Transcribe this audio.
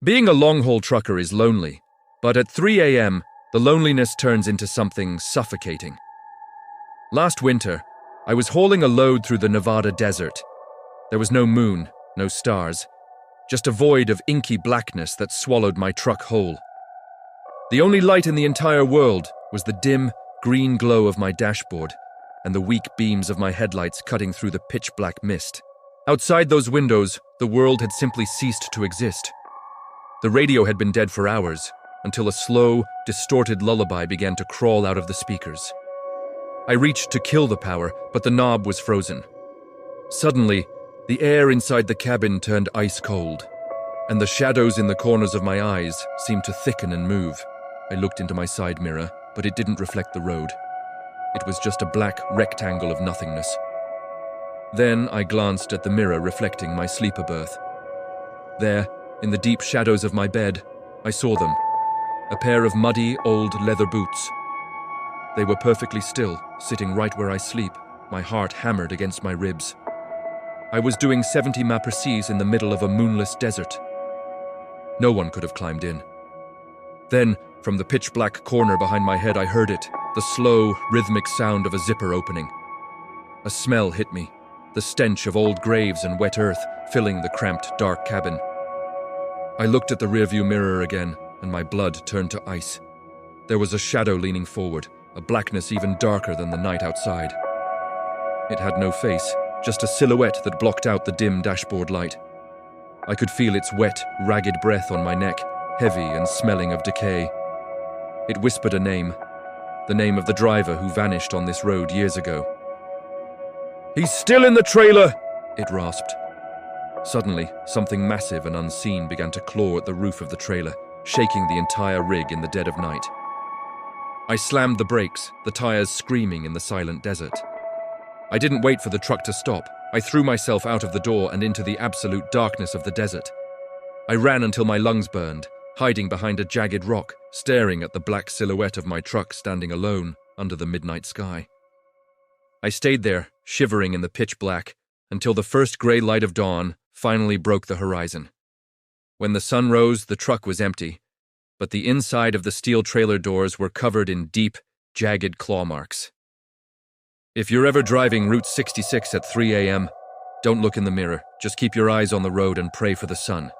Being a long-haul trucker is lonely, but at 3 a.m., the loneliness turns into something suffocating. Last winter, I was hauling a load through the Nevada desert. There was no moon, no stars, just a void of inky blackness that swallowed my truck whole. The only light in the entire world was the dim, green glow of my dashboard and the weak beams of my headlights cutting through the pitch-black mist. Outside those windows, the world had simply ceased to exist. The radio had been dead for hours, until a slow, distorted lullaby began to crawl out of the speakers. I reached to kill the power, but the knob was frozen. Suddenly, the air inside the cabin turned ice cold, and the shadows in the corners of my eyes seemed to thicken and move. I looked into my side mirror, but it didn't reflect the road. It was just a black rectangle of nothingness. Then I glanced at the mirror reflecting my sleeper berth. There, in the deep shadows of my bed, I saw them. A pair of muddy, old leather boots. They were perfectly still, sitting right where I sleep, my heart hammered against my ribs. I was doing 70 miles per hour in the middle of a moonless desert. No one could have climbed in. Then, from the pitch-black corner behind my head, I heard it, the slow, rhythmic sound of a zipper opening. A smell hit me, the stench of old graves and wet earth filling the cramped, dark cabin. I looked at the rearview mirror again, and my blood turned to ice. There was a shadow leaning forward, a blackness even darker than the night outside. It had no face, just a silhouette that blocked out the dim dashboard light. I could feel its wet, ragged breath on my neck, heavy and smelling of decay. It whispered a name, the name of the driver who vanished on this road years ago. "He's still in the trailer!" it rasped. Suddenly, something massive and unseen began to claw at the roof of the trailer, shaking the entire rig in the dead of night. I slammed the brakes, the tires screaming in the silent desert. I didn't wait for the truck to stop. I threw myself out of the door and into the absolute darkness of the desert. I ran until my lungs burned, hiding behind a jagged rock, staring at the black silhouette of my truck standing alone under the midnight sky. I stayed there, shivering in the pitch black, until the first gray light of dawn finally broke the horizon. When the sun rose, the truck was empty, but the inside of the steel trailer doors were covered in deep, jagged claw marks. If you're ever driving Route 66 at 3 a.m., don't look in the mirror. Just keep your eyes on the road and pray for the sun.